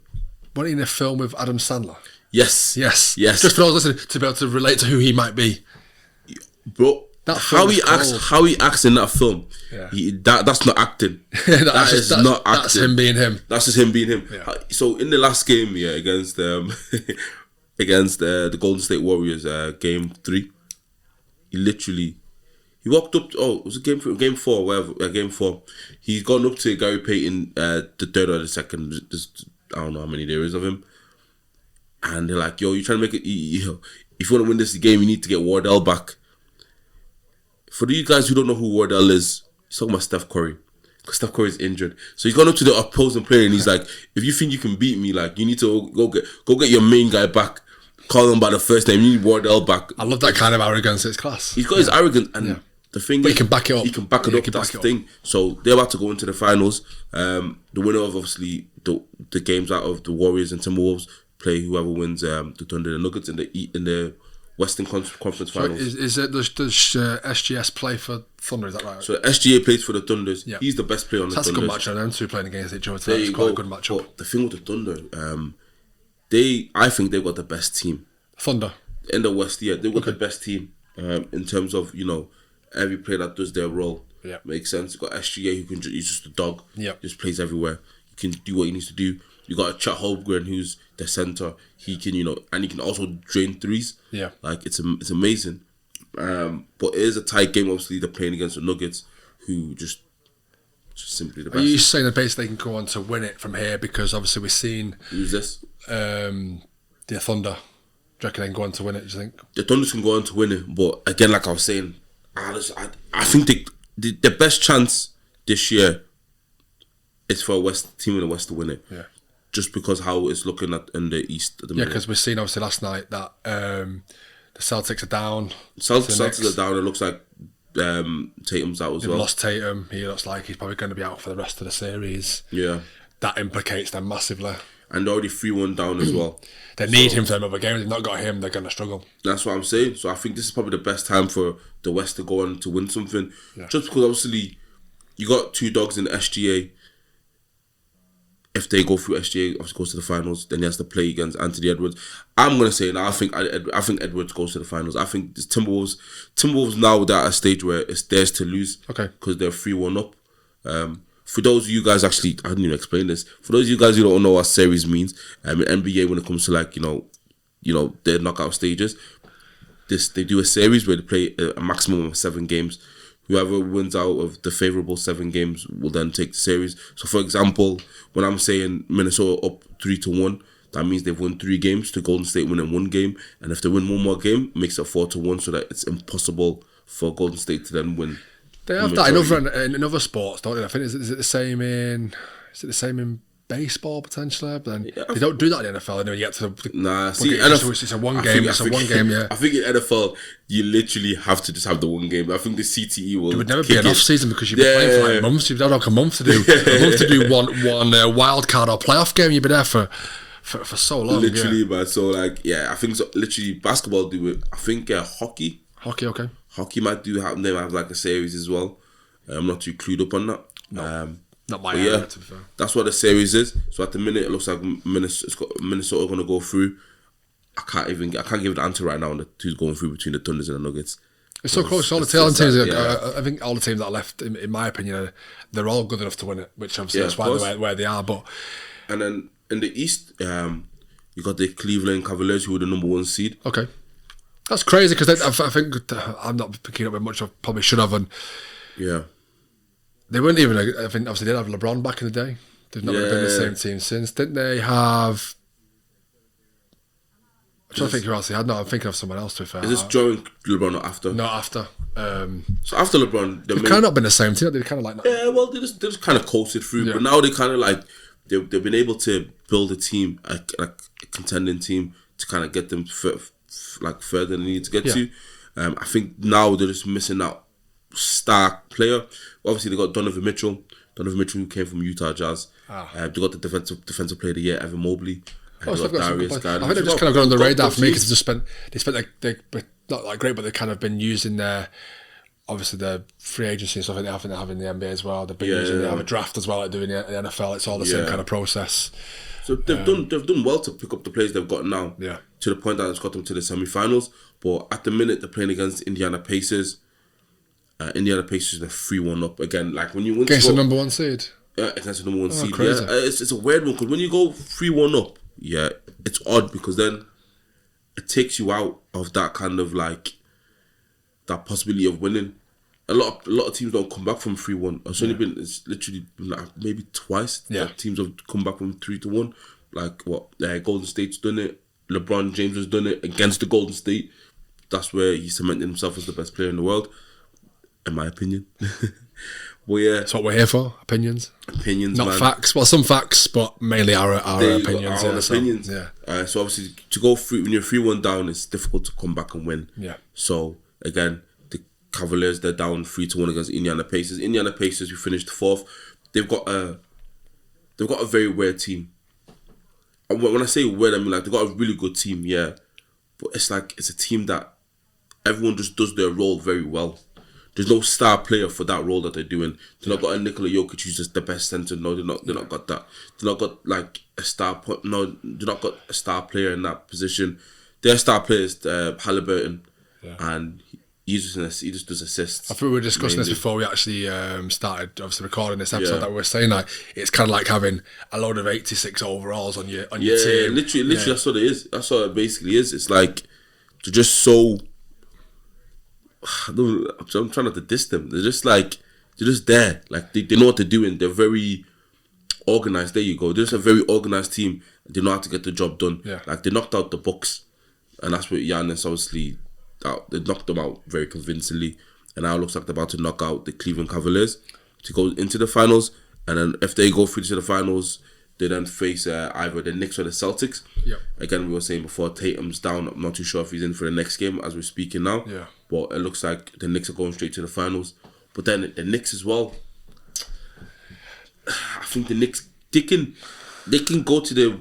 Wasn't he in a film with Adam Sandler? Yes. Just for those listening to be able to relate to who he might be. Bro, how he acts in that film, that's not acting. That's not acting. That's him being him. That's just him being him. Yeah. So in the last game, against the Golden State Warriors, game 3, he walked up. Was it game 4? Whatever, game 4. He's gone up to Gary Payton, the third or the second. I don't know how many there is of him. And they're like, yo, you're trying to make it. If you want to win this game, you need to get Wardell back. For you guys who don't know who Wardell is, he's talking about Steph Curry. Because Steph Curry is injured. So he's gone up to the opposing player and he's like, if you think you can beat me, like, you need to go get your main guy back. Call him by the first name. You need Wardell back. I love that kind of arrogance. It's class. He's got his arrogance. And the thing is, he can back it up. He can back it up. That's the thing. So they're about to go into the finals. The winner of, obviously, the games out of the Warriors and Timberwolves play whoever wins the Thunder and the Nuggets in the Western Conference Finals. Does SGS play for Thunder? Is that right? So SGA plays for the Thunders. Yeah. He's the best player on the Thunders. That's a good matchup. Them two playing against each other. That's quite a good matchup. But the thing with the Thunder, I think they've got the best team. Thunder in the West, they've got the best team in terms of every player that does their role. Yeah, makes sense. You got SGA who can he's just a dog. Yeah, just plays everywhere. He can do what he needs to do. You got Chet Holmgren who's the center. He can and he can also drain threes. Yeah, like it's amazing. But it is a tight game. Obviously, they're playing against the Nuggets, who just simply the best. Are you saying that basically they can go on to win it from here? Because obviously we've seen who's this? The Thunder. Do you reckon they can go on to win it? Do you think the Thunders can go on to win it? But again, like I was saying, I think the best chance this year is for a team in the West to win it. Yeah. Just because how it's looking in the East at the minute. Yeah, because we've seen obviously last night that the Celtics are down. Celtics are down. It looks like Tatum's out as well. They've lost Tatum. He looks like he's probably going to be out for the rest of the series. Yeah. That implicates them massively. And they're already 3-1 down as well. They need him for them other games. If they've not got him, they're going to struggle. That's what I'm saying. So I think this is probably the best time for the West to go on to win something. Yeah. Just because obviously you got two dogs in the SGA. If they go through SGA, obviously goes to the finals, then he has to play against Anthony Edwards. I'm gonna say now. I think Edwards goes to the finals. I think this Timberwolves now they're at a stage where it's theirs to lose. Okay. Because they're 3-1 up. For those of you guys, actually, I didn't even explain this. For those of you guys who don't know what series means, in NBA when it comes to their knockout stages, they do a series where they play a maximum of 7 games. Whoever wins out of the favourable 7 games will then take the series. So, for example, when I'm saying Minnesota up 3-1, that means they've won 3 games to Golden State winning 1 game. And if they win one more game, it makes it 4-1 so that it's impossible for Golden State to then win. They have that in other sports, don't they? I think is it the same in baseball potentially? But then they don't do that in the NFL. Anyway, you get to NFL. It's a one game. Yeah. I think in NFL you literally have to just have the one game. I think the CTE will. It would never be an off season because you'd be playing for like months. You'd have like a month to do one wild card or playoff game. You'd be there for so long. Literally, man. So I think so. Literally, basketball do it. I think hockey. Hockey, okay. Hockey might do have them have like a series as well. I'm not too clued up on that. No. Not my area, to be fair. That's what the series is. So at the minute, it looks like Minnesota going to go through. I can't give an answer right now on who's going through between the Thunders and the Nuggets. It's so close. All the tail end teams. I think all the teams that are left, in my opinion, they're all good enough to win it. Which obviously that's why they're where they are. But and then in the East, you got the Cleveland Cavaliers, who were the number 1 seed. Okay, that's crazy because I think I'm not picking up with much. I probably should have. And yeah, they weren't even. I think obviously they did have LeBron back in the day. They've not really been the same team since. Didn't they have? I'm trying to think who else they had. No, I'm thinking of someone else, to be fair. Is this during LeBron or after? No, after. So after LeBron... They've kind of not been the same team. They're kind of like... Yeah, well, they just kind of coasted through. Yeah. But now they kind of like... They've been able to build a team, like a contending team, to kind of get them further than they need to get to. I think now they're just missing that star player. Obviously, they got Donovan Mitchell. Donovan Mitchell, who came from Utah Jazz. They got the defensive player of the year, Evan Mobley. I think they've just kind of gone on the radar for me because they spent like not like great, but they've kind of been using their obviously the free agency and stuff. I think they have in the NBA as well. They've been using they have a draft as well, like doing the NFL. It's all the same kind of process. So they've done well to pick up the players they've got now. Yeah. To the point that it's got them to the semi-finals. But at the minute they're playing against Indiana Pacers. Indiana Pacers are 3-1 up again. Like when you win against the number 1 seed. Yeah, against the number 1 seed. Crazy. Yeah, it's a weird one because when you go 3-1 up. Yeah, it's odd because then it takes you out of that kind of like that possibility of winning. A lot of teams don't come back from 3-1. It's literally been like maybe twice that teams have come back from 3-1. Like Golden State's done it. LeBron James has done it against the Golden State. That's where he cemented himself as the best player in the world, in my opinion. Well, yeah, that's what we're here for. Opinions, not man. Facts. Well, some facts, but mainly our opinions. Our opinions. Yeah. So obviously, to go through when you're 3-1 down, it's difficult to come back and win. Yeah. So again, the Cavaliers, they're down 3-1 against Indiana Pacers. Indiana Pacers, who finished 4th, they've got a very weird team. And when I say weird, I mean like they've got a really good team. Yeah, but it's like it's a team that everyone just does their role very well. There's no star player for that role that they're doing. They've not got a Nikola Jokic who's just the best center. No, they're not got that. They've not got like a star. No, they've not got a star player in that position. Their star player is Halliburton, and he just does assists. I think we were discussing this before we actually started obviously recording this episode. That we were saying like it's kind of like having a load of 86 overalls on your team. Yeah, literally, that's what it is. That's what it basically is. It's like they're just so. I'm trying not to diss them. They're just there. Like they know what they're doing. They're very organised. There you go. They're just a very organised team. They know how to get the job done. Yeah. Like they knocked out the Bucks, and that's what Giannis obviously. They knocked them out very convincingly, and now it looks like they're about to knock out the Cleveland Cavaliers to go into the finals. And then if they go through to the finals, they then face either the Knicks or the Celtics. Yeah. Again, we were saying before, Tatum's down. I'm not too sure if he's in for the next game as we're speaking now. Yeah. But it looks like the Knicks are going straight to the finals. But then the Knicks as well. I think the Knicks they can go to the,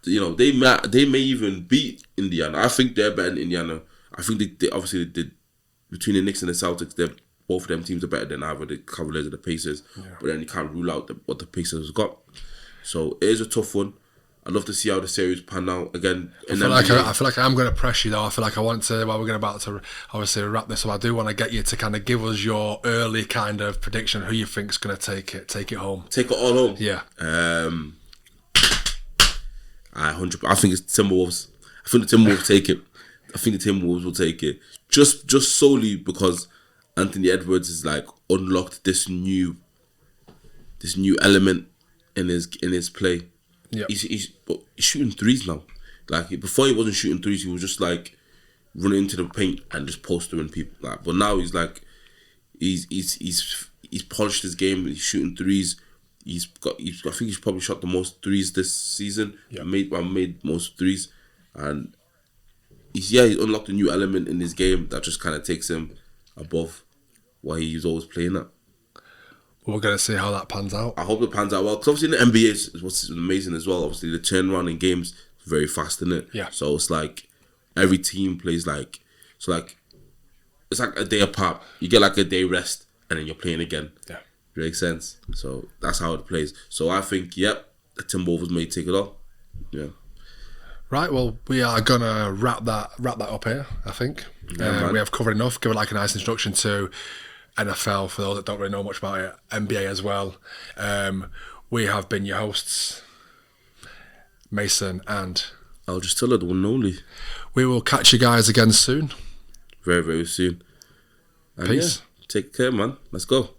they may even beat Indiana. I think they're better than Indiana. I think they obviously between the Knicks and the Celtics, both of them teams are better than either the Cavaliers or the Pacers. Yeah. But then you can't rule out what the Pacers have got. So it is a tough one. I'd love to see how the series pan out again. I feel like I'm going to press you though. I feel like I want to. While we're about to obviously wrap this up, I do want to get you to kind of give us your early kind of prediction. Who you think's going to take it home? Take it all home. Yeah. I think it's Timberwolves. I think the Timberwolves take it. I think the Timberwolves will take it just solely because Anthony Edwards has like unlocked this new element in his play. Yeah, he's shooting threes now. Like before, he wasn't shooting threes. He was just like running into the paint and just postering people. Like, but now he's like he's polished his game. He's shooting threes. I think he's probably shot the most threes this season. Yeah, made most threes, and he's unlocked a new element in his game that just kind of takes him above what he's always playing at. We're going to see how that pans out. I hope it pans out well. Because obviously in the NBA, is what's amazing as well. Obviously, the turnaround in games is very fast, isn't it? Yeah. So it's like every team plays like... So like, it's like a day apart. You get like a day rest and then you're playing again. Yeah. Makes sense. So that's how it plays. So I think, the Timberwolves may take it off. Yeah. Right, well, we are gonna wrap that up here. I think we have covered enough. Give it like a nice introduction to NFL for those that don't really know much about it. NBA as well. We have been your hosts, Mason and I'll just tell her the one and only. We will catch you guys again soon. Very, very soon. And Peace. Take care, man. Let's go.